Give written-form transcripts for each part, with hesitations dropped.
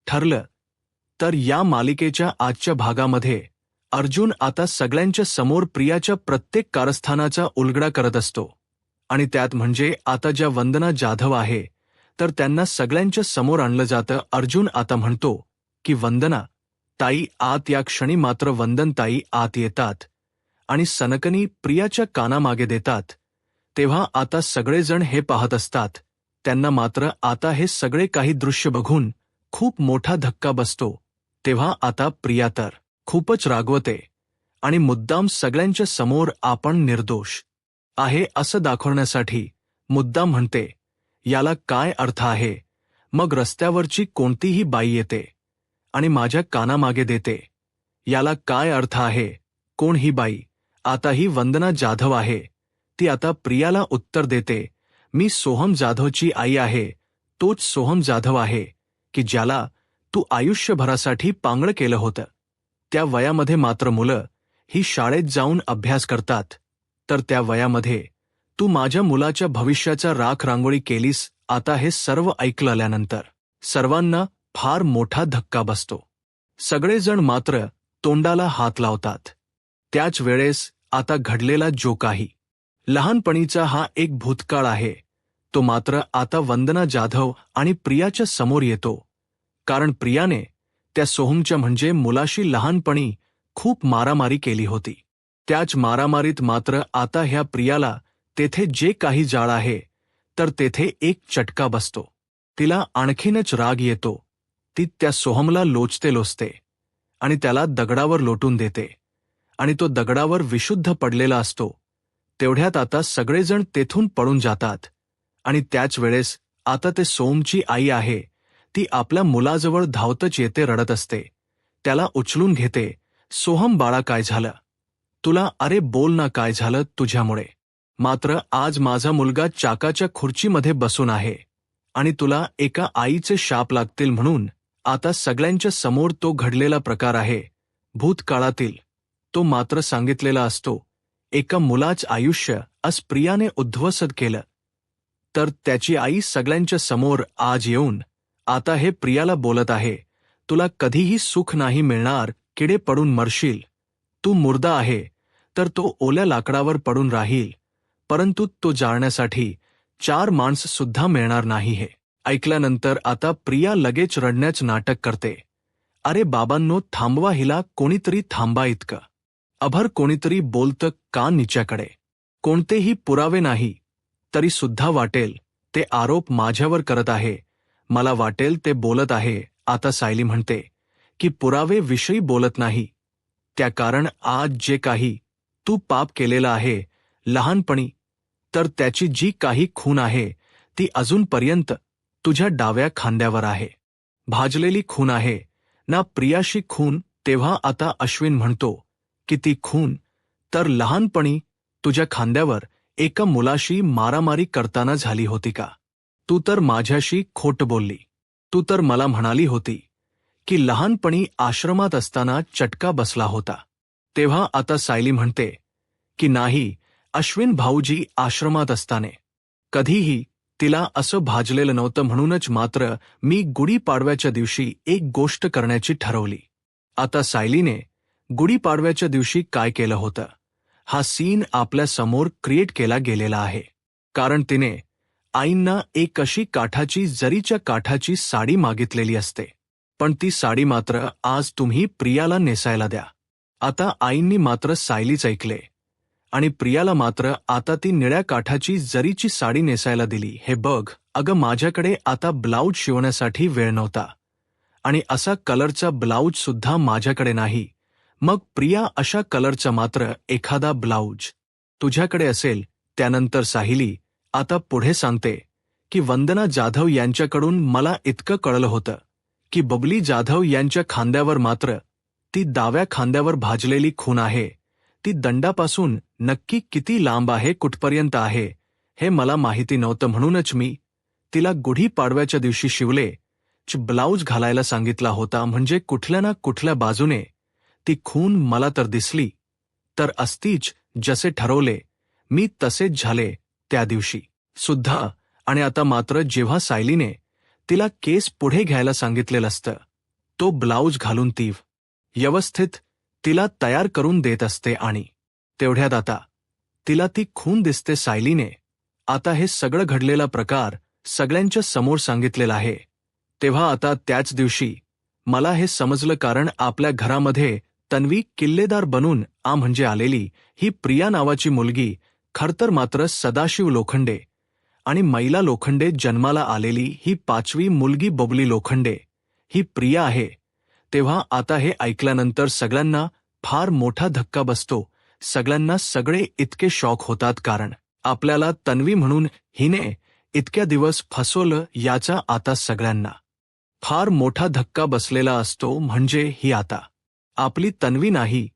ठरलं. तर या मालिकेच्या आजच्या भागामध्ये अर्जुन आता सगळ्यांच्या समोर प्रियाच्या प्रत्येक कारस्थानाचा उलगडा करत असतो. आणि त्यात म्हणजे आता ज्या वंदना जाधव आहे तर त्यांना सगळ्यांच्या समोर आणलं जातं. अर्जुन आता म्हणतो की वंदना ताई आत या. क्षणी मात्र वंदन ताई आत येतात आणि सनकनी प्रियाच्या कानामागे देतात. तेव्हा आता सगळेजण हे पाहत असतात. त्यांना मात्र आता हे सगळे काही दृश्य बघून खूप मोठा धक्का बसतो. तेव्हा आता प्रिया तर खूपच रागवते आणि मुद्दाम सगळ्यांच्या समोर आपण निर्दोष आहे असं दाखवण्यासाठी मुद्दाम म्हणते, याला काय अर्थ आहे? मग रस्त्यावरची कोणतीही बाई येते आणि माझ्या कानामागे देते, याला काय अर्थ आहे? कोण ही बाई? आता ही वंदना जाधव आहे. ती आता प्रियाला उत्तर देते, मी सोहम जाधवची आई आहे. तोच सोहम जाधव आहे की ज्याला तू आयुष्यभरासाठी पांगळ केलं होतं. त्या वयामध्ये मात्र मुलं ही शाळेत जाऊन अभ्यास करतात, तर त्या वयामध्ये तू माझ्या मुलाच्या भविष्याचा राख रांगोळी केलीस. आता हे सर्व ऐकल्यानंतर सर्वांना फार मोठा धक्का बसतो. सगळेजण मात्र तोंडाला हात लावतात. त्याच वेळेस आता घडलेला जो काही लहानपणीचा हा एक भूतकाळ आहे तो मात्र आता वंदना जाधव आणि प्रियाच्या समोर येतो. कारण प्रियाने त्या सोहमच्या म्हणजे मुलाशी लहानपणी खूप मारामारी केली होती. त्याच मारामारीत मात्र आता ह्या प्रियाला तेथे जे काही जाळ आहे तर तेथे एक चटका बसतो. तिला आणखीनच राग येतो. ती त्या सोहमला लोचते आणि त्याला दगडावर लोटून देते आणि तो दगडावर विशुद्ध पडलेला असतो. तेवढ्यात आता सगळेजण तेथून पळून जातात आणि त्याच वेळेस आता ते सोहमची आई आहे ती आपल्या मुलाजवळ धावतच येते, रडत असते. त्याला उचलून घेते. सोहम बाळा काय झालं तुला? अरे बोल ना काय झालं तुझ्यामुळे? मात्र आज माझा मुलगा चाकाच्या खुर्चीमध्ये बसून आहे आणि तुला एका आईचे शाप लागतील म्हणून आता सगळ्यांच्या समोर तो घडलेला प्रकार आहे भूतकाळातील तो मात्र सांगितलेला असतो. एका मुलाच आयुष्य आज प्रियाने उद्ध्वस्त केलं. तर त्याची आई सगळ्यांच्या समोर आज येऊन आता हे प्रियाला बोलत आहे, तुला कधीही सुख नाही मिळणार, किडे पडून मरशील. तू मुर्दा आहे तर तो ओल्या लाकडावर पडून राहील, परंतु तो जाळण्यासाठी 4 माणसं सुद्धा मिळणार नाही. हे ऐकल्यानंतर आता प्रिया लगेच रडण्याचं नाटक करते. अरे बाबांनो थांबवा हिला, कोणीतरी थांबा. इतकं अभर कोणीतरी बोलतं कान निच्याकडे. कोणतेही पुरावे नाही तरी सुद्धा वाटेल ते आरोप माझ्यावर करत आहे. मला वाटेल ते बोलत आहे. आता सायली म्हणते की पुरावे विषयी बोलत नाही. त्या कारण आज जे काही तू पाप केलेलं आहे लहानपणी तर त्याची जी काही खून आहे ती अजूनपर्यंत तुझ्या डाव्या खांद्यावर आहे. भाजलेली खून आहे ना प्रियाशी खून. तेव्हा आता अश्विन म्हणतो की ती खून तर लहानपणी तुझ्या खांद्यावर एका मुलाशी मारामारी करताना झाली होती का? तू तर माझ्याशी खोट बोलली. तू तर मला म्हणाली होती की लहानपणी आश्रमात असताना चटका बसला होता. तेव्हा आता सायली म्हणते की नाही, अश्विन भाऊजी आश्रमात असताना कधीही तिला असं भाजलेलं नव्हतं. म्हणूनच मात्र मी गुढीपाडव्याच्या दिवशी एक गोष्ट करण्याची ठरवली. आता सायलीने गुढीपाडव्याच्या दिवशी काय केलं होतं हा सीन आपल्या समोर क्रिएट केला गेलेला आहे. कारण तिने आईंना एक अशी काठाची जरीच्या काठाची साडी मागितलेली असते, पण ती साडी मात्र आज तुम्ही प्रियाला नेसायला द्या. आता आईंनी मात्र सायलीच ऐकले आणि प्रियाला मात्र आता ती निळ्या काठाची जरीची साडी नेसायला दिली. हे बघ अगं, माझ्याकडे आता ब्लाऊज शिवण्यासाठी वेळ नव्हता आणि असा कलरचा ब्लाऊज सुद्धा माझ्याकडे नाही. मग प्रिया अशा कलरचा मात्र एखादा ब्लाऊज तुझ्याकडे असेल. त्यानंतर साहिली आता पुढे सांगते की वंदना जाधव यांच्याकडून मला इतकं कळलं होतं की बबली जाधव यांच्या खांद्यावर मात्र ती डाव्या खांद्यावर भाजलेली खून आहे. ती दंडापासून नक्की किती लांब आहे, कुठपर्यंत आहे हे मला माहिती नव्हतं. म्हणूनच मी तिला गुढीपाडव्याच्या दिवशी शिवले ब्लाऊज घालायला सांगितला होता. म्हणजे कुठल्या ना कुठल्या बाजूने ती खून मला तर दिसली तर असतीच. जसे ठरवले मी तसेच झाले त्या दिवशी सुद्धा. आणि आता मात्र जेव्हा सायलीने तिला केस पुढे घ्यायला सांगितलेलं असतं तो ब्लाऊज घालून व्यवस्थित तिला तयार करून देत असते आणि तेवढ्यात आता तिला ती खून दिसते. सायलीने आता हे सगळं घडलेला प्रकार सगळ्यांच्या समोर सांगितलेला आहे. तेव्हा आता त्याच दिवशी मला हे समजलं, कारण आपल्या घरामध्ये तन्वी किल्लेदार बनून म्हणजे आलेली ही प्रिया नावाची मुलगी खरतर मात्र सदाशिव लोखंडे आणि मैला लोखंडे जन्माला आलेली ही 5वी मुलगी बबली लोखंडे ही प्रिया आहे. तेव्हा आता हे ऐकल्यानंतर सगळ्यांना फार मोठा धक्का बसतो. सगळ्यांना सगळे इतके शॉक होतात, कारण आपल्याला तन्वी म्हणून हिने इतक्या दिवस फसवलं याचा आता सगळ्यांना फार मोठा धक्का बसलेला असतो. म्हणजे ही आता आपली तन्वी नाही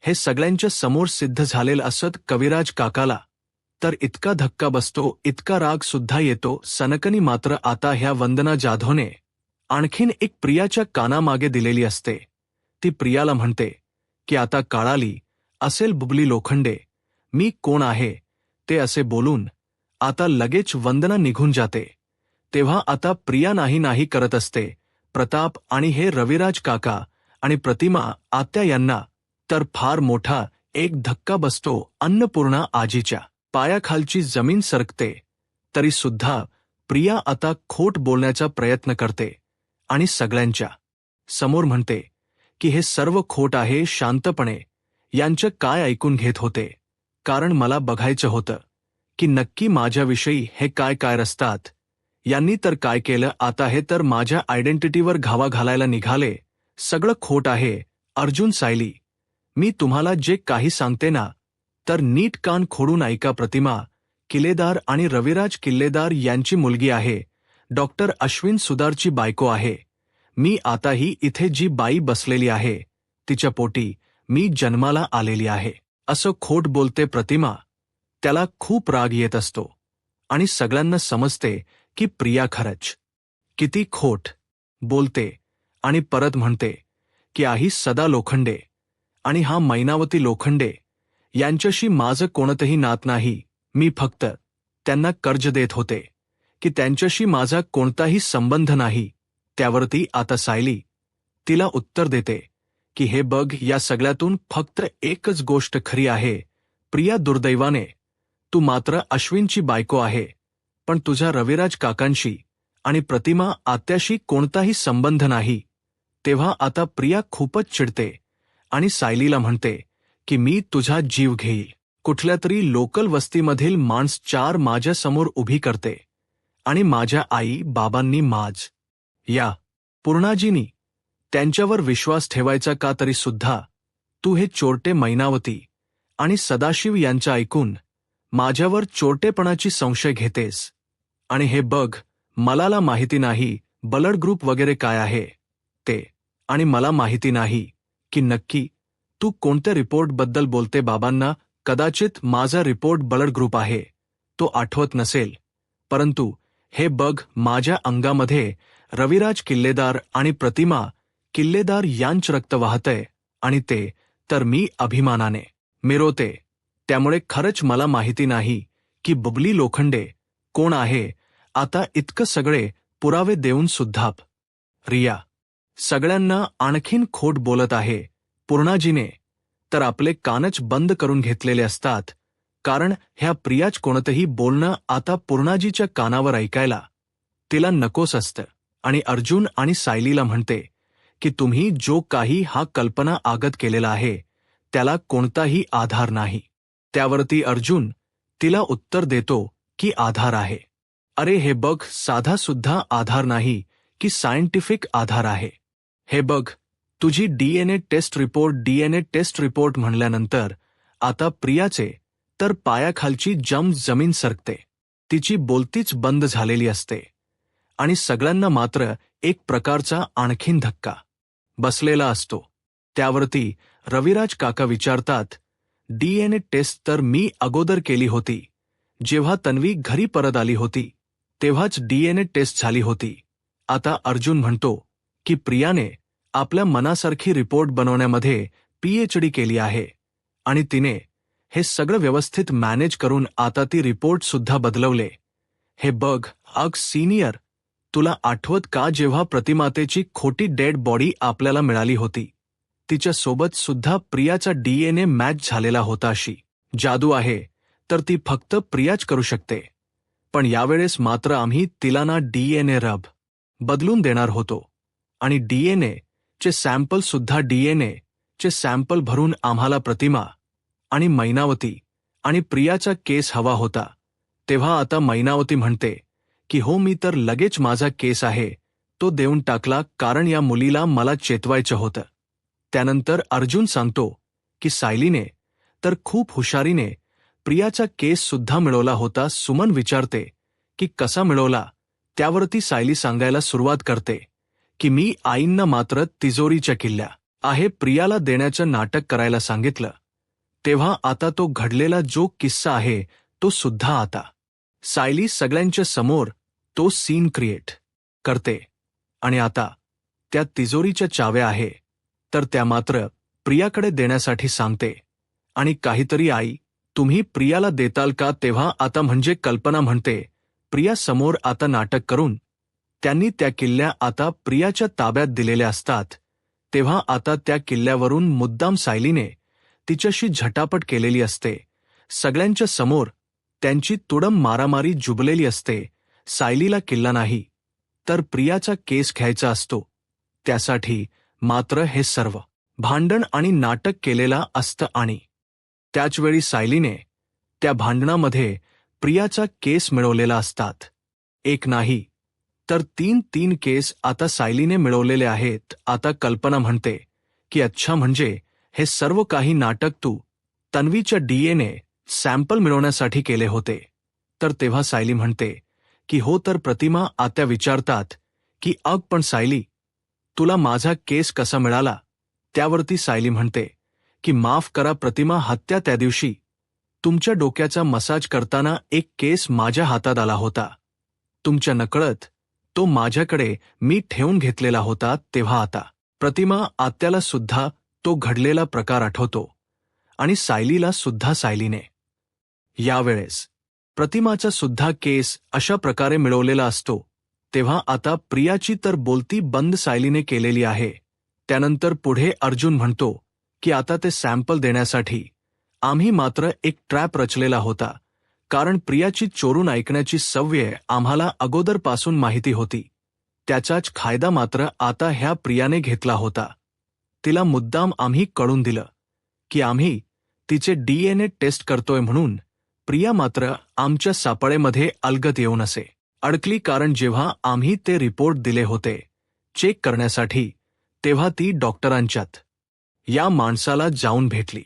हे सगळ्यांच्या समोर सिद्ध झालेलं असत. कविराज काकाला तर इतका धक्का बसतो, इतका राग सुद्धा येतो. सनकनी मात्र आता ह्या वंदना जाधवने आणखीन एक प्रियाच्या कानामागे दिलेली असते. ती प्रियाला म्हणते की आता कळाली असेल बबली लोखंडे मी कोण आहे ते, असे बोलून आता लगेच वंदना निघून जाते. तेव्हा आता प्रिया नाही करत असते. प्रताप आणि हे रविराज काका आणि प्रतिमा आत्या यांना तर फार मोठा एक धक्का बसतो. अन्नपूर्णा आजीच्या पायाखालची जमीन सरकते. तरी सुद्धा प्रिया आता खोट बोलण्याचा प्रयत्न करते आणि सगळ्यांच्या समोर म्हणते की हे सर्व खोट आहे. शांतपणे यांचं काय ऐकून घेत होते, कारण मला बघायचं होतं की नक्की माझ्याविषयी हे काय रचतात. यांनी तर काय केलं आता, हे तर माझ्या आयडेंटिटीवर घावा घालायला निघाले. सगळं खोट आहे. अर्जुन, सायली, मी तुम्हाला जे काही सांगते ना तर नीट कान खोडून ऐका. प्रतिमा किल्लेदार आणि रविराज किल्लेदार यांची मुलगी आहे. डॉक्टर अश्विन सुदारची बायको आहे. मी आताही इथे जी बाई बसलेली आहे तिच्या पोटी मी जन्माला आलेली आहे. असं खोट बोलते प्रतिमा. त्याला खूप राग येत असतो आणि सगळ्यांना समजते की प्रिया खरंच किती खोट बोलते आणि परत म्हणते की आई सदा लोखंडे आणि हा मैनावती लोखंडे यांच्याशी माझं कोणतंही नात नाही. मी फक्त त्यांना कर्ज देत होते की त्यांच्याशी माझा कोणताही संबंध नाही. त्यावरती आता सायली तिला उत्तर देते की हे बघ, या सगळ्यातून फक्त एकच गोष्ट खरी आहे. प्रिया, दुर्दैवाने तू मात्र अश्विनची बायको आहे, पण तुझ्या रविराज काकांशी आणि प्रतिमा आत्याशी कोणताही संबंध नाही. तेव्हा आता प्रिया खूपच चिडते आणि सायलीला म्हणते की मी तुझा जीव घेईल. कुठल्या तरी लोकल वस्तीमधील माणस 4 माझ्यासमोर उभी करते आणि माझ्या आई बाबांनी या पूर्णाजीनी त्यांच्यावर विश्वास ठेवायचा का, तरी सुद्धा तू हे चोरटे मैनावती आणि सदाशिव यांचं ऐकून माझ्यावर चोरटेपणाची संशय घेतेस. आणि हे बघ, मलाला माहिती नाही ब्लड ग्रुप वगैरे काय आहे ते, आणि मला माहिती नाही की नक्की तू कोणत्या रिपोर्टबद्दल बोलते. बाबांना कदाचित माझा रिपोर्ट ब्लड ग्रुप आहे तो आठवत नसेल, परंतु हे बघ, माझ्या अंगामध्ये रविराज किल्लेदार आणि प्रतिमा किल्लेदार यांचं रक्त वाहतंय आणि ते तर मी अभिमानाने मिरवते. त्यामुळे खरंच मला माहिती नाही की बबली लोखंडे कोण आहे. आता इतकं सगळे पुरावे देऊन सुद्धा रिया सगळ्यांना आणखीन खोट बोलत आहे. पूर्णाजीने तर आपले कानच बंद करून घेतलेले असतात, कारण ह्या प्रियाच कोणतंही बोलणं आता पूर्णाजीच्या कानावर ऐकायला तिला नकोस असतं. आणि अर्जुन आणि सायलीला म्हणते की तुम्ही जो काही हा कल्पना आगत केलेला आहे त्याला कोणताही आधार नाही. त्यावरती अर्जुन तिला उत्तर देतो की आधार आहे. अरे हे बघ, साधा सुद्धा आधार नाही की सायंटिफिक आधार आहे. हे बघ, तुझी डीएनए टेस्ट रिपोर्ट म्हणल्यानंतर आता प्रियाचे तर पायाखालची जमीन सरकते. तिची बोलतीच बंद झालेली असते आणि सगळ्यांना मात्र एक प्रकारचा आणखीन धक्का बसलेला असतो. त्यावरती रविराज काका विचारतात, डीएनए टेस्ट तर मी अगोदर केली होती. जेव्हा तन्वी घरी परत आली होती तेव्हाच डीएनए टेस्ट झाली होती. आता अर्जुन म्हणतो की प्रियाने आपल्या मनासारखी रिपोर्ट बनवण्यामध्ये पीएचडी केली आहे आणि तिने हे सगळं व्यवस्थित मॅनेज करून आता ती रिपोर्ट सुद्धा बदलवले. हे बघ, अग सिनियर, तुला आठवत का जेव्हा प्रतिमातेची खोटी डेड बॉडी आपल्याला मिळाली होती, तिच्या सोबत सुद्धा प्रियाचा DNA मॅच झालेला होता. अशी जादू आहे तर ती फक्त प्रियाच करू शकते. पण यावेळेस मात्र आम्ही तिला ना DNA रब बदलून देणार होतो आणि DNA चे सॅम्पल सुद्धा DNA चे सॅम्पल भरून आम्हाला प्रतिमा आणि मैनावती आणि प्रियाचा केस हवा होता. तेव्हा आता मैनावती म्हणते की हो, मी तर लगेच माझा केस आहे तो देऊन टाकला, कारण या मुलीला मला चेतवायचं होतं. त्यानंतर अर्जुन सांगतो की सायलीने तर खूप हुशारीने प्रियाचा केस सुद्धा मिळवला होता. सुमन विचारते की कसा मिळवला, त्यावरती सायली सांगायला सुरुवात करते की मी आईंना मात्र तिजोरीच्या किल्ल्या आहे प्रियाला देण्याचं नाटक करायला सांगितलं. तेव्हा आता तो घडलेला जो किस्सा आहे तो सुद्धा आता सायली सगळ्यांच्या समोर तो सीन क्रिएट करते आणि आता त्या तिजोरीच्या चाव्या आहे तर त्या मात्र प्रियाकडे देण्यासाठी सांगते. आणि काहीतरी आई तुम्ही प्रियाला देताल का. तेव्हा आता म्हणजे कल्पना म्हणते प्रिया समोर आता नाटक करून त्यांनी त्या किल्ल्या आता प्रियाच्या ताब्यात दिलेल्या असतात. तेव्हा आता त्या किल्ल्यावरून मुद्दाम सायलीने तिच्याशी झटापट केलेली असते. सगळ्यांच्या समोर त्यांची तुडम मारामारी जुबलेली असते. सायलीला किल्ला नाही तर प्रियाचा केस घ्यायचा असतो. त्यासाठी मात्र हे सर्व भांडण आणि नाटक केलेला असतं आणि त्याचवेळी सायलीने त्या भांडणामध्ये प्रियाचा केस मिळवलेला असतात. एक नाही तर तीन केस आता सायलीने मिळवलेले आहेत. आता कल्पना म्हणते की अच्छा, म्हणजे हे सर्व काही नाटक तू तन्वीच्या DNA सॅम्पल मिळवण्यासाठी केले होते. तर तेव्हा सायली म्हणते की हो. तर प्रतिमा आत्या विचारतात की अग पण सायली, तुला माझा केस कसा मिळाला. त्यावरती सायली म्हणते की माफ करा प्रतिमा, हत्या त्या दिवशी तुमच्या डोक्याचा मसाज करताना एक केस माझ्या हातात आला होता. तुमच्या नकळत तो माझ्याकडे मी ठेवून घेतलेला होता. तेव्हा आता प्रतिमा आत्याला सुद्धा तो घडलेला प्रकार आठवतो आणि सायलीला सुद्धा सायलीने यावेळेस प्रतिमाचा सुद्धा केस अशा प्रकारे मिळवलेला असतो. तेव्हा आता प्रियाची तर बोलती बंद सायलीने केलेली आहे. त्यानंतर पुढे अर्जुन म्हणतो की आता ते सॅम्पल देण्यासाठी आम्ही मात्र एक ट्रॅप रचलेला होता, कारण प्रियाची चोरून ऐकण्याची सवय आम्हाला अगोदरपासून माहिती होती. त्याचाच फायदा मात्र आता ह्या प्रियाने घेतला होता. तिला मुद्दाम आम्ही कळून दिलं की आम्ही तिचे DNA टेस्ट करतोय म्हणून प्रिया मात्र आमच्या सापळेमध्ये अलगत येऊन असे अडकली. कारण जेव्हा आम्ही ते रिपोर्ट दिले होते चेक करण्यासाठी तेव्हा ती डॉक्टरांच्यात या माणसाला जाऊन भेटली.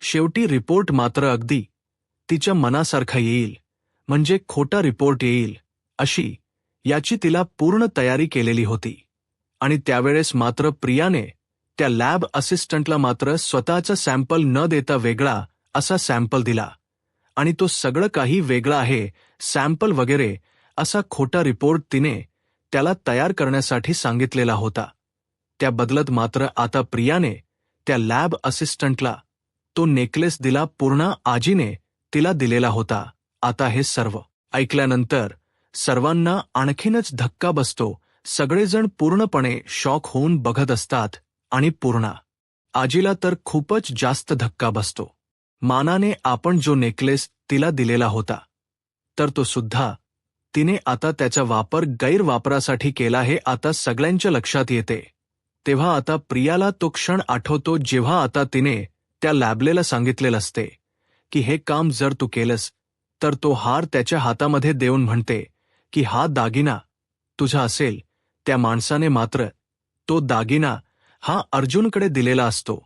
शेवटी रिपोर्ट मात्र अगदी तिच्या मनासारखा येईल, म्हणजे खोटा रिपोर्ट येईल अशी याची तिला पूर्ण तयारी केलेली होती. आणि त्यावेळेस मात्र प्रियाने त्या लॅब असिस्टंटला मात्र स्वतःचा सॅम्पल न देता वेगळा असा सॅम्पल दिला आणि तो सगळं काही वेगळं आहे सॅम्पल वगैरे असा खोटा रिपोर्ट तिने त्याला तयार करण्यासाठी सांगितलेला होता. त्या बदलत मात्र आता प्रियाने त्या लॅब असिस्टंटला तो नेकलेस दिला, पूर्ण आजीने तिला दिलेला होता. आता हे सर्व ऐकल्यानंतर सर्वांना आणखीनच धक्का बसतो. सगळेजण पूर्णपणे शॉक होऊन बघत असतात आणि पूर्ण आजीला तर खूपच जास्त धक्का बसतो. मानाने आपण जो नेकलेस तिला दिलेला होता तर तो सुद्धा तिने आता त्याचा वापर गैरवापरासाठी केला हे आता सगळ्यांच्या लक्षात येते. तेव्हा आता प्रियाला तो क्षण आठवतो जेव्हा आता तिने त्या लॅबलेला सांगितलेलं असते की हे काम जर तू केलंस तर तो हार त्याच्या हातामध्ये देऊन म्हणते की हा दागिना तुझा असेल. त्या माणसाने मात्र तो दागिना हा अर्जुनकडे दिलेला असतो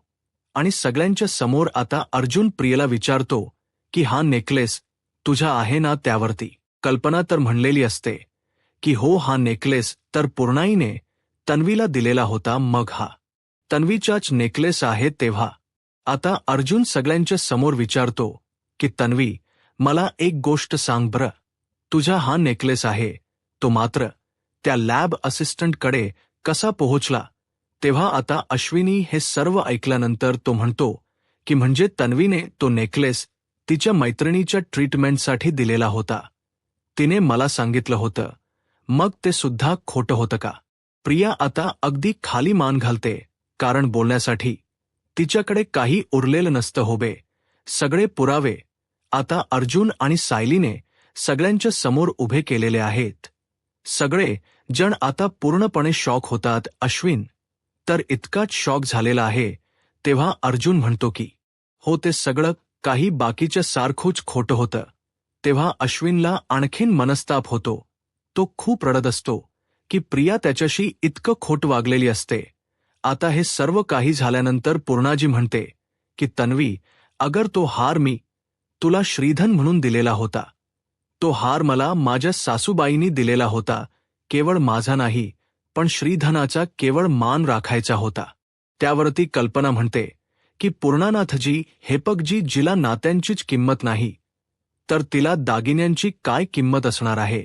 आणि सगळ्यांच्या समोर आता अर्जुन प्रियेला विचारतो की हा नेकलेस तुझा आहे ना. त्यावरती कल्पना तर म्हणलेली असते की हो, हा नेकलेस तर पूर्णाईने तन्वीला दिलेला होता. मग हा तन्वीचाच नेकलेस आहे. तेव्हा आता अर्जुन सगळ्यांच्या समोर विचारतो की तन्वी, मला एक गोष्ट सांग बरं, तुझा हा नेकलेस आहे तो मात्र त्या लॅब असिस्टंटकडे कसा पोहोचला. तेव्हा आता अश्विनी हे सर्व ऐकल्यानंतर तो म्हणतो की म्हणजे तन्वीने तो नेकलेस तिच्या मैत्रिणीच्या ट्रीटमेंटसाठी दिलेला होता. तिने मला सांगितलं होतं मग ते सुद्धा खोटं होतं का? प्रिया आता अगदी खाली मान घालते, कारण बोलण्यासाठी तिच्याकडे काही उरलेलं नसतं होबे. सगळे पुरावे आता अर्जुन आणि सायलीने सगळ्यांच्या समोर उभे केलेले आहेत. सगळे जण आता पूर्णपणे शॉक होतात. अश्विन तर इतकाच शॉक झालेला आहे. तेव्हा अर्जुन म्हणतो की हो, ते सगळं काही बाकीच्या सारखंच खोटं होतं. तेव्हा अश्विनला आणखीन मनस्ताप होतो. तो खूप रडत असतो की प्रिया त्याच्याशी इतकं खोट वागलेली असते. आता हे सर्व काही झाल्यानंतर पूर्णाजी म्हणते की तन्वी, अगर तो हार मी तुला श्रीधन म्हणून दिलेला होता. तो हार मला माझ्या सासूबाईंनी दिलेला होता. केवळ माझा नाही, पण श्रीधनाचा केवळ मान राखायचा होता. त्यावरती कल्पना म्हणते की पूर्णानाथजी, हेपकजी, जिला नात्यांचीच किंमत नाही, तर तिला दागिन्यांची काय किंमत असणार आहे?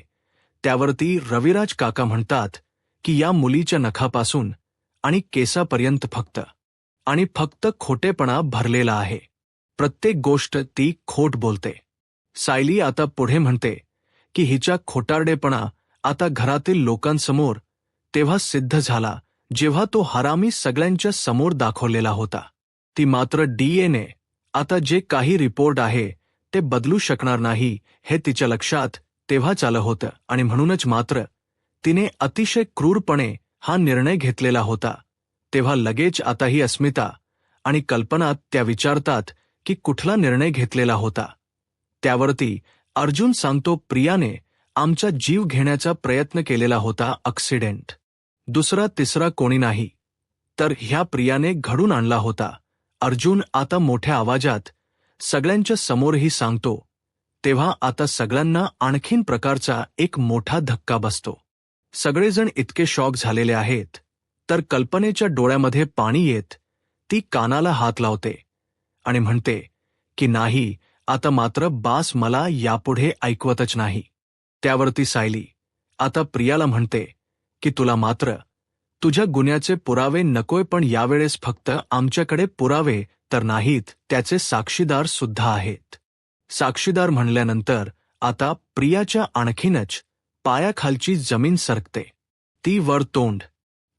त्यावरती रविराज काका म्हणतात की या मुलीच्या नखापासून आणि केसापर्यंत फक्त खोटेपणा भरलेला आहे. प्रत्येक गोष्ट ती खोट बोलते. सायली आता पुढे म्हणते की हिच्या खोटारडेपणा आता घरातील लोकांसमोर तेव्हा सिद्ध झाला, जेव्हा तो हरामी सगळ्यांच्या समोर दाखवलेला होता. ती मात्र DNA आता जे काही रिपोर्ट आहे ते बदलू शकणार नाही, हे तिच्या लक्षात तेव्हाच आलं होतं. आणि म्हणूनच मात्र तिने अतिशय क्रूरपणे हा निर्णय घेतलेला होता. तेव्हा लगेच आताही अस्मिता आणि कल्पना त्या विचारतात की कुठला निर्णय घेतलेला होता. त्यावरती अर्जुन सांगतो, प्रियाने आमचा जीव घेण्याचा प्रयत्न केलेला होता. ॲक्सिडेंट दुसरा तिसरा कोणी नाही, तर ह्या प्रियाने घडून आणला होता. अर्जुन आता मोठ्या आवाजात सगळ्यांच्या समोरही सांगतो. तेव्हा आता सगळ्यांना आणखीन प्रकारचा एक मोठा धक्का बसतो. सगळेजण इतके शॉक झालेले आहेत, तर कल्पनेच्या डोळ्यामध्ये पाणी येत ती कानाला हात लावते आणि म्हणते की नाही, आता मात्र बास, मला यापुढे ऐकवतच नाही. त्यावरती सायली आता प्रियाला म्हणते की तुला मात्र तुझ्या गुन्ह्याचे पुरावे नकोय, पण यावेळेस फक्त आमच्याकडे पुरावे तर नाहीत, त्याचे साक्षीदार सुद्धा आहेत. साक्षीदार म्हणल्यानंतर आता प्रियाच्या आणखीनच पायाखालची जमीन सरकते. ती वर तोंड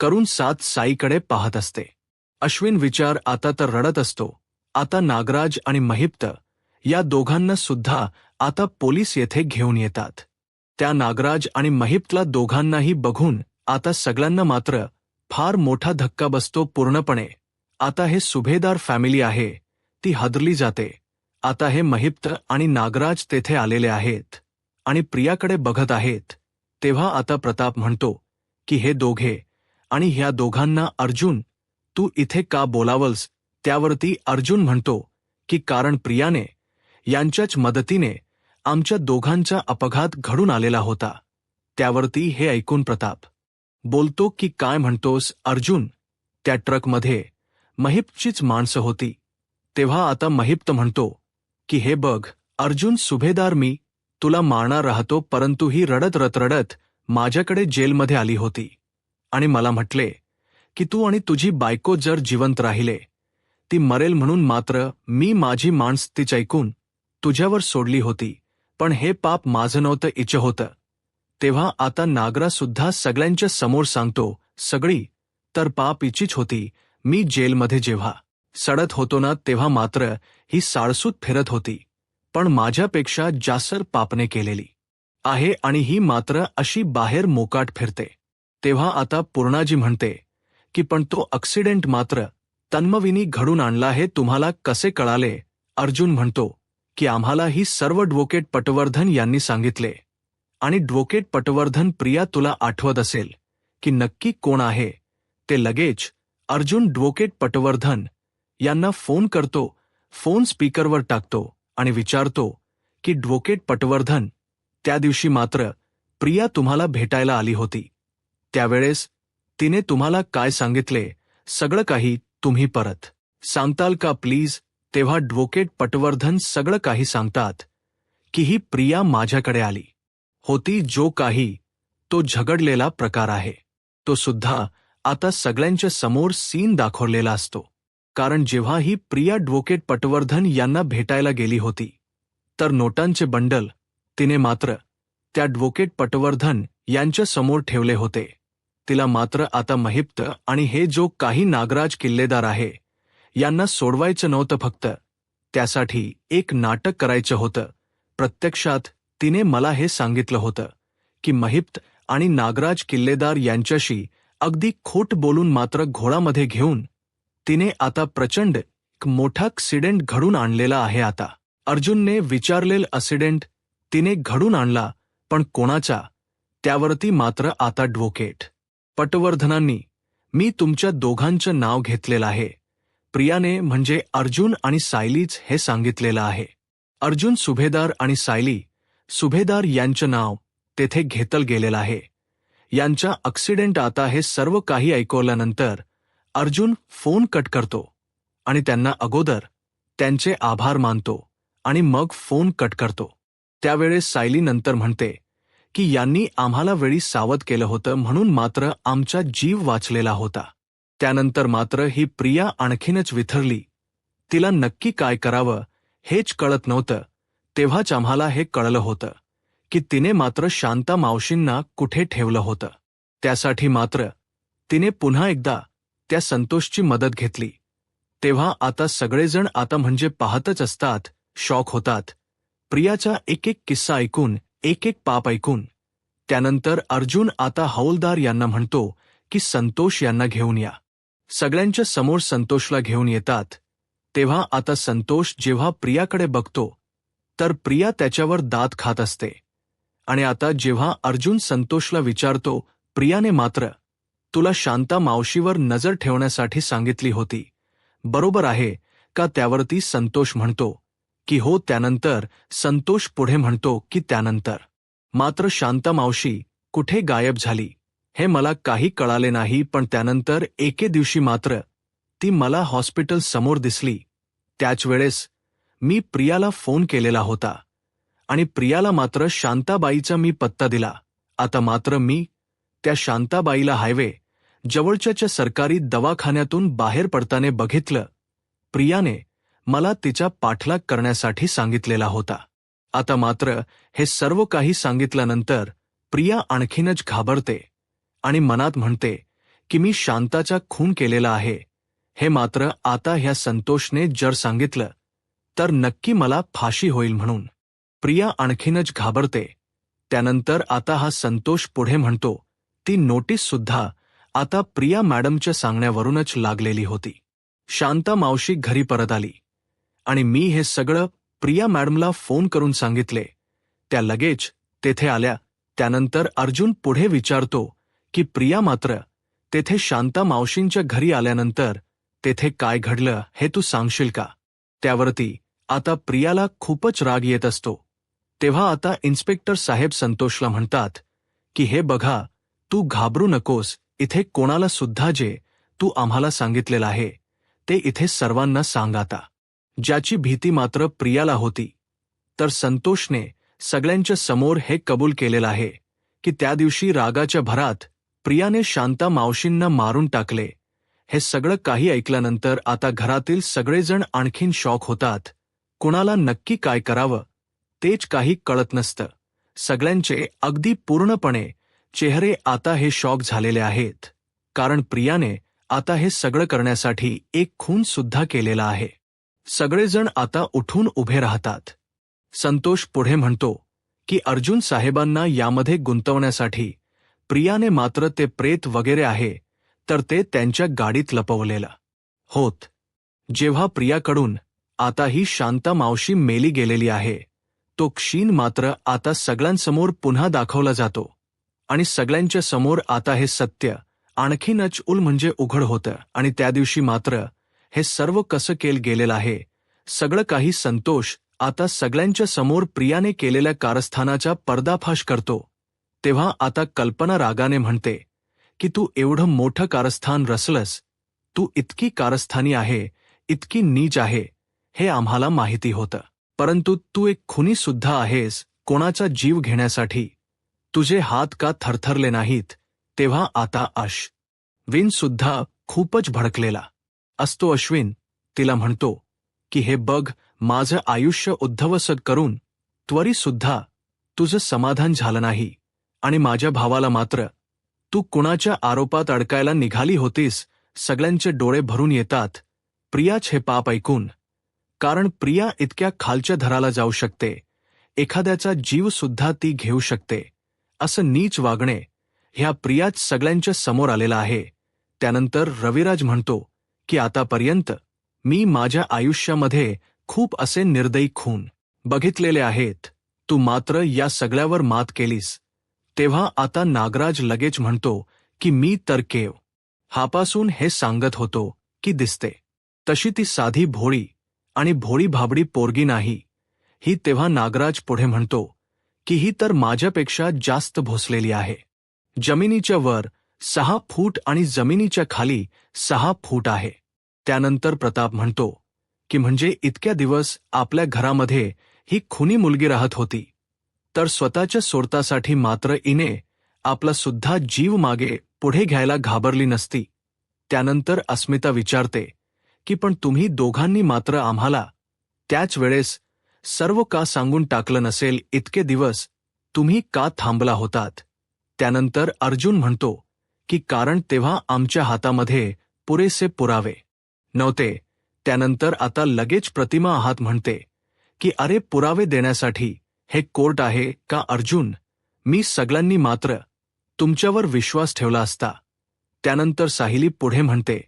करून सात साईकडे पाहत असते. अश्विन विचार आता तर रडत असतो. आता नागराज आणि महिप्त या दोघांना सुद्धा आता पोलीस येथे घेऊन येतात. त्या नागराज आणि महिप्तला दोघांनाही बघून आता सगळ्यांना मात्र फार मोठा धक्का बसतो पूर्णपणे. आता हे सुभेदार फॅमिली आहे ती हादरली जाते. आता हे महिप्त आणि नागराज तेथे आलेले आहेत आणि प्रियाकडे बघत आहेत. तेव्हा आता प्रताप म्हणतो की हे दोघे आणि ह्या दोघांना अर्जुन, तू इथे का बोलावलंस? त्यावरती अर्जुन म्हणतो की कारण प्रियाने यांच्याच मदतीने आमच्या दोघांचा अपघात घडून आलेला होता. त्यावरती हे ऐकून प्रताप बोलतो की काय म्हणतोस अर्जुन? त्या ट्रकमध्ये महिप्तचीच माणसं होती. तेव्हा आता महिप्त म्हणतो की हे बघ अर्जुन, सुभेदार मी तुला मारणार राहतो, परंतु ही रडत रडत माझ्याकडे जेलमध्ये आली होती आणि मला म्हटले की तू आणि तुझी बायको जर जिवंत राहिले, ती मरेल म्हणून मात्र मी माझी माणस तीच ऐकून तुझ्यावर सोडली होती, पण हे पाप माझं नव्हतं, इचं होतं. तेव्हा आता नागरा सुद्धा सगळ्यांच्या समोर सांगतो, सगळी तर पाप इचीच होती. मी जेलमध्ये जेव्हा सडत होतो ना, तेव्हा मात्र ही साळसूत फिरत होती, पण माझ्यापेक्षा जास्त पापने केलेली आहे आणि ही मात्र अशी बाहेर मोकाट फिरते. तेव्हा आता पूर्णाजी म्हणते की पण तो ॲक्सिडेंट मात्र तन्मवीनी घडून आणला, हे तुम्हाला कसे कळाले? अर्जुन म्हणतो की आम्हाला ही सर्व ॲडव्होकेट पटवर्धन यांनी सांगितले. आणि ॲडव्होकेट पटवर्धन, प्रिया तुला आठवत असेल की नक्की कोण आहे ते? लगेच अर्जुन ॲडव्होकेट पटवर्धन यांना फोन करतो. फोन स्पीकरवर टाकतो आणि विचारतो की ॲडव्होकेट पटवर्धन, त्या दिवशी मात्र प्रिया तुम्हाला भेटायला आली होती. त्यावेळेस तिने तुम्हाला काय सांगितले? सगळं काही तुम्ही परत सांगताल का प्लीज? तेव्हा ॲडव्होकेट पटवर्धन सगळं काही सांगतात की ही प्रिया माझ्याकडे आली होती. जो काही तो झगडलेला प्रकार आहे तो सुद्धा आता सगळ्यांच्या समोर सीन दाखवलेला असतो. कारण जेव्हा ही प्रिया ॲडव्होकेट पटवर्धन यांना भेटायला गेली होती, तर नोटांचे बंडल तिने मात्र त्या ॲडव्होकेट पटवर्धन यांच्या समोर ठेवले होते. तिला मात्र आता महिप्त आणि हे जो काही नागराज किल्लेदार आहे यांना सोडवायचं नव्हतं, फक्त त्यासाठी एक नाटक करायचं होतं. प्रत्यक्षात तिने मला हे सांगितलं होतं की महिप्त आणि नागराज किल्लेदार यांच्याशी अगदी खोट बोलून मात्र घोळामध्ये घेऊन तिने आता प्रचंड एक मोठा ॲक्सिडेंट घडून आणलेला आहे. आता अर्जुनने विचारलेला ॲक्सिडेंट तिने घडून आणला, पण कोणाचा त्यावरती मात्र आता ॲडव्होकेट पटवर्धनांनी मी तुमच्या दोघांचं नाव घेतलेलं आहे. प्रियाने म्हणजे अर्जुन आणि सायलीच हे सांगितलेलं आहे. अर्जुन सुभेदार आणि सायली सुभेदार यांचं नाव तेथे घेतलं गेलेलं आहे. यांचा ॲक्सिडेंट आता हे सर्व काही ऐकवल्यानंतर अर्जुन फोन कट करतो आणि त्यांना अगोदर त्यांचे आभार मानतो आणि मग फोन कट करतो. त्यावेळेस सायली नंतर म्हणते की यांनी आम्हाला वेळी सावध केलं होतं म्हणून मात्र आमचा जीव वाचलेला होता. त्यानंतर मात्र ही प्रिया आणखीनच विथरली. तिला नक्की काय करावं हेच कळत नव्हतं. तेव्हाच आम्हाला हे कळलं होतं की तिने मात्र शांता मावशींना कुठे ठेवलं होतं. त्यासाठी मात्र तिने पुन्हा एकदा त्या संतोषची मदत घेतली. तेव्हा आता सगळेजण आता म्हणजे पाहतच असतात, शॉक होतात. प्रियाचा एक एक किस्सा ऐकून, एक एक पाप ऐकून. त्यानंतर अर्जुन आता हौलदार यांना म्हणतो की संतोष यांना घेऊन या. सगळ्यांच्या समोर संतोषला घेऊन येतात. तेव्हा आता संतोष जेव्हा प्रियाकडे बघतो तर प्रिया त्याच्यावर दात खात असते. आणि आता जेव्हा अर्जुन संतोषला विचारतो, प्रियाने मात्र तुला शांता मावशीवर नजर ठेवण्यासाठी सांगितली होती, बरोबर आहे का? त्यावरती संतोष म्हणतो की हो. त्यानंतर संतोष पुढे म्हणतो की त्यानंतर मात्र शांता मावशी कुठे गायब झाली हे मला काही कळाले नाही, पण त्यानंतर एके दिवशी मात्र ती मला हॉस्पिटल समोर दिसली. त्याच वेळेस मी प्रियाला फोन केलेला होता आणि प्रियाला मात्र शांताबाईचा मी पत्ता दिला. आता मात्र मी त्या शांताबाईला हायवे जवळच्या सरकारी दवाखान्यातून बाहेर पडताना बघितलं. प्रियाने मला तिचा पाठलाग करण्यासाठी सांगितलेला होता. आता मात्र हे सर्व काही सांगितल्यानंतर प्रिया आणखीनच घाबरते आणि मनात म्हणते की मी शांताचा खून केलेला आहे. हे मात्र आता ह्या संतोषने जर सांगितलं तर नक्की मला फाशी होईल म्हणून प्रिया आणखीनच घाबरते. त्यानंतर आता हा संतोष पुढे म्हणतो ती नोटीस सुद्धा आता प्रिया मॅडमच्या सांगण्यावरूनच लागलेली होती. शांता मावशी घरी परत आली आणि मी हे सगळं प्रिया मॅडमला फोन करून सांगितले. त्या लगेच तेथे आल्या. त्यानंतर अर्जुन पुढे विचारतो की प्रिया मात्र तेथे शांता मावशींच्या घरी आल्यानंतर तेथे काय घडलं हे तू सांगशील का? त्यावरती आता प्रियाला खूपच राग येत असतो. तेव्हा आता इन्स्पेक्टर साहेब संतोषला म्हणतात की हे बघा, तू घाबरू नकोस. इथे कोणाला सुद्धा जे तू आम्हाला सांगितलेलं आहे ते इथे सर्वांना सांग आता. ज्याची भीती मात्र प्रियाला होती तर संतोषने सगळ्यांच्या समोर हे कबूल केलेलं आहे की त्या दिवशी रागाच्या भरात प्रियाने शांता मावशींना मारून टाकले. हे सगळं काही ऐकल्यानंतर आता घरातील सगळेजण आणखीन शॉक होतात. कुणाला नक्की काय करावं तेच काही कळत नसतं. सगळ्यांचे अगदी पूर्णपणे चेहरे आता हे शॉक झालेले आहेत, कारण प्रियाने आता हे सगळं करण्यासाठी एक खून सुद्धा केलेला आहे. सगळेजण आता उठून उभे राहतात. संतोष पुढे म्हणतो की अर्जुन साहेबांना यामध्ये गुंतवण्यासाठी प्रियाने मात्र ते प्रेत वगैरे आहे तर ते त्यांच्या गाडीत लपवलेलं होत. जेव्हा प्रियाकडून आता ही शांता मावशी मेली गेलेली आहे तो क्षीण मात्र आता सगळ्यांसमोर पुन्हा दाखवला जातो आणि सगळ्यांच्या समोर आता हे सत्य आणखीनच म्हणजे उघड होतं. आणि त्या दिवशी मात्र हे सर्व कसं केलं गेलेलं आहे सगळं काही संतोष आता सगळ्यांच्या समोर प्रियाने केलेल्या कारस्थानाचा पर्दाफाश करतो. तेव्हा आता कल्पना रागाने म्हणते की तू एवढं मोठं कारस्थान रचलंस, तू इतकी कारस्थानी आहे, इतकी नीच आहे हे आम्हाला माहिती होतं, परंतु तू एक खुनी सुद्धा आहेस कोणाचा जीव घेण्यासाठी. तुझे हात का थरथरले नाहीत? तेव्हा आता अश्विन सुद्धा खूपच भडकलेला असतो. अश्विन तिला म्हणतो की हे बघ, माझं आयुष्य उद्ध्वस्त करून त्वरी सुद्धा तुझं समाधान झालं नाही आणि माझ्या भावाला मात्र, तू कुणाच्या आरोपात अडकायला निघाली होतीस, सगळ्यांचे डोळे भरून येतात प्रियाच हे पाप ऐकून. कारण प्रिया इतक्या खालच्या थराला जाऊ शकते, एखाद्याचा जीव सुद्धा ती घेऊ शकते. असं नीच वागणे ह्या प्रियाच सगळ्यांच्या समोर आलेला आहे. त्यानंतर रविराज म्हणतो की आतापर्यंत मी माझ्या आयुष्यामध्ये खूप असे निर्दयी खून बघितलेले आहेत, तू मात्र या सगळ्यावर मात केलीस. तेव्हा आता नागराज लगेच म्हणतो की मी तर केव हापासून हे सांगत होतो की दिसते तशी ती साधी भोळी आणि भोळी भाबडी पोरगी नाही. ही तेव्हा नागराज पुढे म्हणतो की ही तर माझ्यापेक्षा जास्त भोसलेली आहे. जमिनीच्या वर 6 फूट आणि जमिनीच्या खाली 6 फूट आहे. त्यानंतर प्रताप म्हणतो की म्हणजे इतक्या दिवस आपल्या घरामध्ये ही खुनी मुलगी राहत होती, तर स्वतःच्या सोडतासाठी मात्र इने आपला सुद्धा जीव मागे पुढे घ्यायला घाबरली नसती. त्यानंतर अस्मिता विचारते की पण तुम्ही दोघांनी मात्र आम्हाला त्याच वेळेस सर्व का सांगून टाकलं नसेल, इतके दिवस तुम्ही का थांबला होतात. त्यानंतर अर्जुन म्हणतो की कारण तेव्हा आमच्या हातामध्ये पुरेसे पुरावे नव्हते. त्यानंतर आता लगेच प्रतिमा आहात म्हणते की अरे पुरावे देण्यासाठी हे कोर्ट आहे का अर्जुन, मी सगळ्यांनी मात्र तुमच्यावर विश्वास ठेवला असता. त्यानंतर साहिली पुढे म्हणते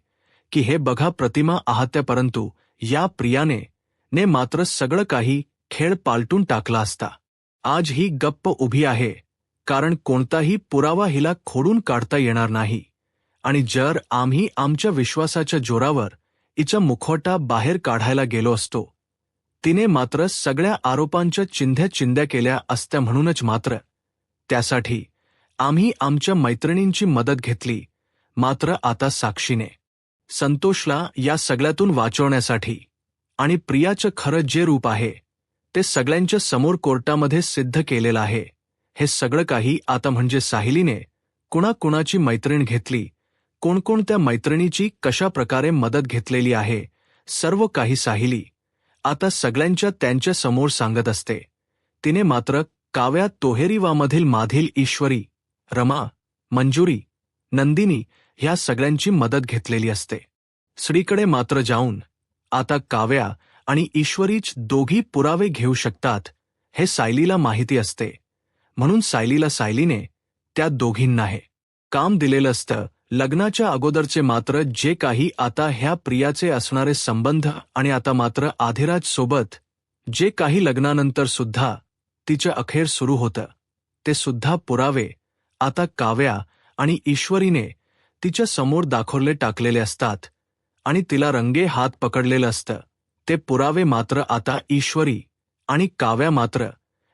की हे बघा प्रतिमा आहात, परंतु या प्रियाने मात्र सगळं काही खेळ पालटून टाकला असता. आज ही गप्प उभी आहे कारण कोणताही पुरावा हिला खोडून काढता येणार नाही. आणि जर आम्ही आमच्या विश्वासाच्या जोरावर हिचा मुखवटा बाहेर काढायला गेलो असतो, तिने मात्र सगळ्या आरोपांच्या चिंध्या केल्या असत्या. म्हणूनच मात्र त्यासाठी आम्ही आमच्या मैत्रिणींची मदत घेतली. मात्र आता साक्षीने संतोषला या सगळ्यातून वाचवण्यासाठी आणि प्रियाचं खरं जे रूप आहे ते सगळ्यांच्या समोर कोर्टामध्ये सिद्ध केलेलं आहे. हे सगळं काही आता म्हणजे साहिलीने कुणाकुणाची मैत्रीण घेतली, कोणकोणत्या मैत्रिणीची कशा प्रकारे मदत घेतलेली आहे, सर्व काही साहिली आता सगळ्यांच्या त्यांच्या समोर सांगत असते. तिने मात्र काव्या तोहेरीवामधील माधील, ईश्वरी, रमा, मंजुरी, नंदिनी ह्या सगळ्यांची मदत घेतलेली असते. श्रीकडे मात्र जाऊन आता काव्या आणि ईश्वरीच दोघी पुरावे घेऊ शकतात हे सायलीला माहिती असते. म्हणून सायलीने त्या दोघींना हे काम दिलेलं असतं. लग्नाच्या अगोदरचे मात्र जे काही आता ह्या प्रियाचे असणारे संबंध आणि आता मात्र आधिराज सोबत जे काही लग्नानंतर सुद्धा तिच्या अखेर सुरू होतं, ते सुद्धा पुरावे आता काव्या आणि ईश्वरीने तिच्या समोर दाखवले टाकलेले असतात आणि तिला रंगे हात पकडलेलं असतं. ते पुरावे मात्र आता ईश्वरी आणि काव्या मात्र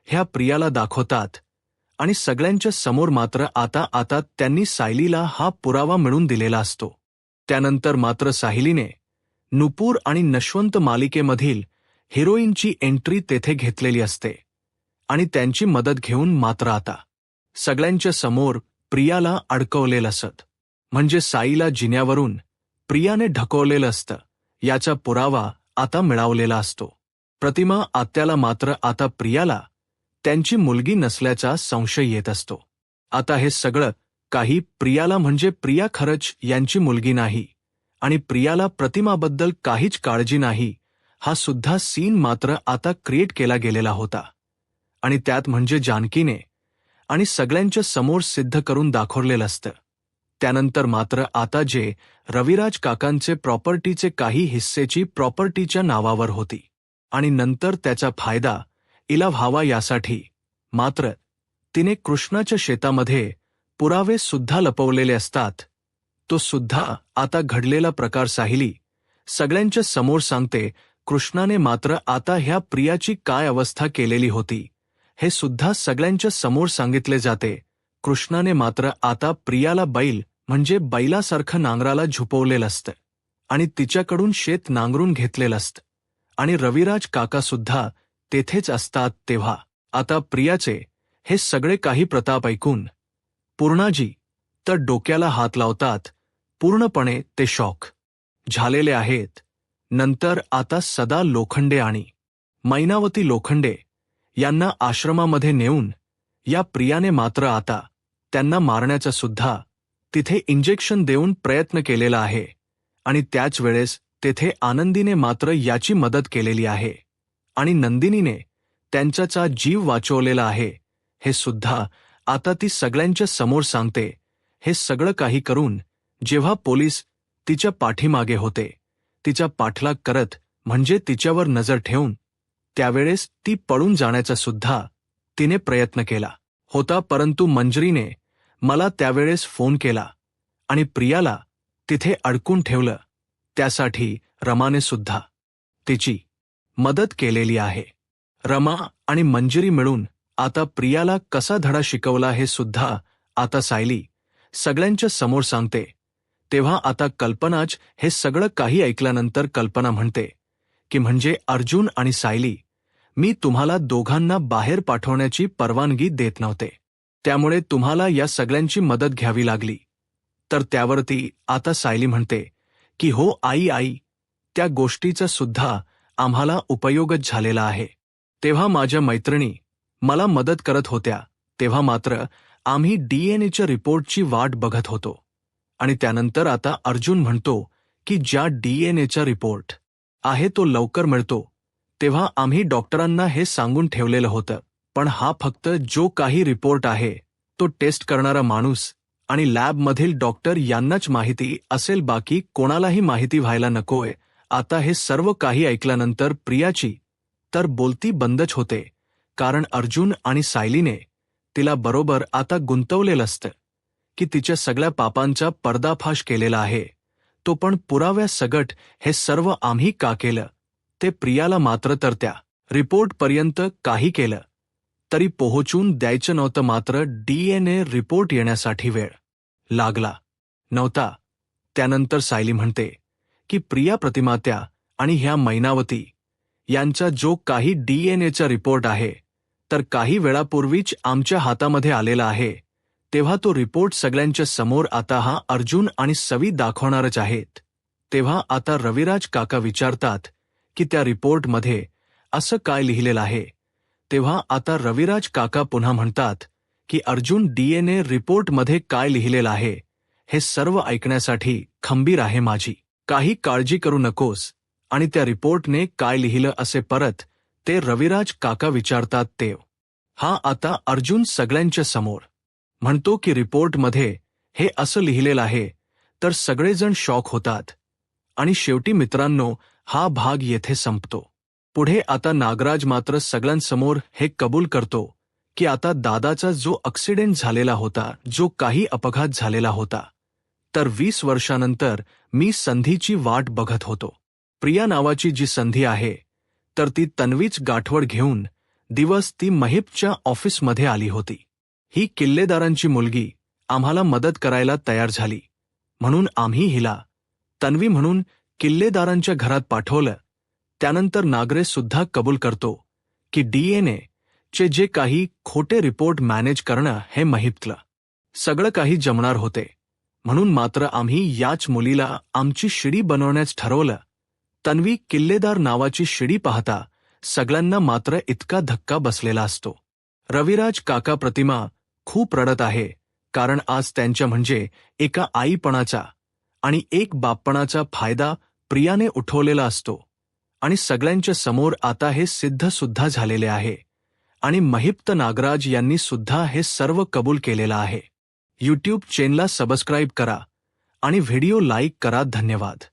ह्या प्रियाला दाखवतात आणि सगळ्यांच्या समोर मात्र आता त्यांनी सायलीला हा पुरावा मिळून दिलेला असतो. त्यानंतर मात्र साहिलीने नुपूर आणि नशवंत मालिकेमधील हिरोईनची एंट्री तेथे घेतलेली असते आणि त्यांची मदत घेऊन मात्र आता सगळ्यांच्या समोर प्रियाला अडकवलेलं असत. म्हणजे साईला जिन्यावरून प्रियाने ढकवलेलं असतं याचा पुरावा आता मिळवलेला असतो. प्रतिमा आत्याला मात्र आता प्रियाला त्यांची मुलगी नसल्याचा संशय येत असतो. आता हे सगळं काही प्रियाला म्हणजे प्रिया खरंच यांची मुलगी नाही आणि प्रियाला प्रतिमाबद्दल काहीच काळजी नाही, हा सुद्धा सीन मात्र आता क्रिएट केला गेलेला होता. आणि त्यात म्हणजे जानकीने आणि सगळ्यांच्या समोर सिद्ध करून दाखवलेलं असतं. त्यानंतर मात्र आता जे रविराज काकांचे प्रॉपर्टीचे काही हिस्सेची प्रॉपर्टीच्या नावावर होती आणि नंतर त्याचा फायदा इला व्हावा यासाठी मात्र तिने कृष्णाच्या शेतामध्ये पुरावे सुद्धा लपवलेले असतात. तो सुद्धा आता घडलेला प्रकार साहिली सगळ्यांच्या समोर सांगते. कृष्णाने मात्र आता ह्या प्रियाची काय अवस्था केलेली होती हे सुद्धा सगळ्यांच्या समोर सांगितले जाते. कृष्णाने मात्र आता प्रियाला बैल म्हणजे बैलासारखं नांगराला झुपवलेलं असतं आणि तिच्याकडून शेत नांगरून घेतलेलं असतं आणि रविराज काका सुद्धा तेथेच असतात. तेव्हा आता प्रियाचे हे सगळे काही प्रताप ऐकून पूर्णाजी तर डोक्याला हात लावतात. पूर्णपणे ते शॉक झालेले आहेत. नंतर आता सदा लोखंडे आणि मैनावती लोखंडे यांना आश्रमामध्ये नेऊन या प्रियाने मात्र आता त्यांना मारण्याचा सुद्धा तिथे इंजेक्शन देऊन प्रयत्न केलेला आहे आणि त्याच वेळेस तेथे आनंदीने मात्र याची मदत केलेली आहे आणि नंदिनीने त्यांच्याचा जीव वाचवलेला आहे हे सुद्धा आता ती सगळ्यांच्या समोर सांगते। हे सगळं काही करून जेव्हा पोलीस तिच्या पाठीमागे होते, तिचा पाठलाग करत म्हणजे तिच्यावर नजर ठेवून, त्यावेळेस ती पळून जाण्याचा सुद्धा तिने प्रयत्न केला होता, परंतु मंजरीने मला त्यावेळेस फोन केला आणि प्रियाला तिथे अडकून ठेवलं। त्यासाठी रमाने सुद्धा तिची मदत केलेली आहे। रमा आणि मंजरी मिळून आता प्रियाला कसा धडा शिकवला हे सुद्धा आता सायली सगळ्यांच्या समोर सांगते। तेव्हा आता कल्पनाच हे सगळं काही ऐकल्यानंतर कल्पना म्हणते की म्हणजे अर्जुन आणि सायली, मी तुम्हाला दोघांना बाहेर पाठवण्याची परवानगी देत नव्हते, त्यामुळे तुम्हाला या सगळ्यांची मदत घ्यावी लागली। तर त्यावरती आता सायली म्हणते की हो आई, त्या गोष्टीचा सुद्धा आम्हाला उपयोगच झालेला आहे। तेव्हा माझ्या मैत्रिणी मला मदत करत होत्या, तेव्हा मात्र आम्ही डीएनएच्या रिपोर्टची वाट बघत होतो आणि त्यानंतर आता अर्जुन म्हणतो की ज्या डीएनएचा रिपोर्ट आहे तो लवकर मिळतो, तेव्हा आम्ही डॉक्टरांना हे सांगून ठेवलेलं होतं, पण हा फक्त जो काही रिपोर्ट आहे तो टेस्ट करणारा माणूस आणि लॅबमधील डॉक्टर यांनाच माहिती असेल, बाकी कोणालाही माहिती व्हायला नकोय। आता हे सर्व काही ऐकल्यानंतर प्रियाची तर बोलती बंदच होते, कारण अर्जुन आणि सायलीने तिला बरोबर आता गुंतवलेलं असतं की तिच्या सगळ्या पापांचा पर्दाफाश केलेला आहे, तो पण पुराव्यासकट। हे सर्व आम्ही का केलं ते प्रियाला मात्र तर त्या रिपोर्टपर्यंत काही केलं तरी पोहोचून द्यायचं नव्हतं, मात्र डीएनए रिपोर्ट येण्यासाठी वेळ लागला नव्हता। त्यानंतर सायली म्हणते की प्रिया प्रतिमात्या आणि ह्या मैनावती यांचा जो काही डीएनएचा रिपोर्ट आहे तर काही वेळापूर्वीच आमच्या हातामध्ये आलेला आहे, तेव्हा तो रिपोर्ट सगळ्यांच्या समोर आता हा अर्जुन आणि सवी दाखवणारच आहेत। तेव्हा आता रविराज काका विचारतात की त्या रिपोर्टमध्ये असं काय लिहिलेलं आहे, तेव्हा आता रविराज काका पुन्हा म्हणतात की अर्जुन, डीएनए रिपोर्टमध्ये काय लिहिलेलं आहे हे सर्व ऐकण्यासाठी खंबीर आहे माझी, काही काळजी करू नकोस। आणि त्या रिपोर्टने काय लिहिलं असे परत ते रविराज काका विचारतात तेव्हा आता अर्जुन सगळ्यांच्या समोर म्हणतो की रिपोर्टमध्ये हे असं लिहिलेलं आहे, तर सगळेजण शॉक होतात आणि शेवटी मित्रांनो हा भाग येथे संपतो। पुढे आता नागराज मात्र सगळ्यांसमोर हे कबूल करतो की आता दादाचा जो ॲक्सिडेंट झालेला होता, जो काही अपघात झालेला होता, तर 20 वर्षानंतर मी संधीची वाट बघत होतो। प्रिया नावाची जी संधी आहे तर ती तन्वीच गाठवड घेऊन दिवस ती महिपच्या ऑफिसमध्ये आली होती। ही किल्लेदारांची मुलगी आम्हाला मदत करायला तयार झाली, म्हणून आम्ही हिला तन्वी म्हणून किल्लेदारांच्या घरात पाठवलं। त्यानंतर नागरे सुद्धा कबूल करतो की डीएनए चे जे काही खोटे रिपोर्ट मॅनेज करणं हे महिपतलं सगळं काही जमणार होते, म्हणून मात्र आम्ही याच मुलीला आमची शिडी बनवण्यास ठरवलं। तन्वी किल्लेदार नावाची शिडी पाहता सगळ्यांना मात्र इतका धक्का बसलेला असतो। रविराज काका प्रतिमा खूप रडत आहे, कारण आज त्यांच्या म्हणजे एका आईपणाचा आणि एक बापपणाचा फायदा प्रियाने उठवलेला असतो आणि सगळ्यांच्या समोर आता हे सिद्ध सुद्धा झालेले आहे आणि महिप्त नागराज यांनी सुद्धा हे सर्व कबूल केलेलं आहे। यूट्यूब चॅनलला सबस्क्राईब करा आणि व्हिडिओ लाईक करा। धन्यवाद।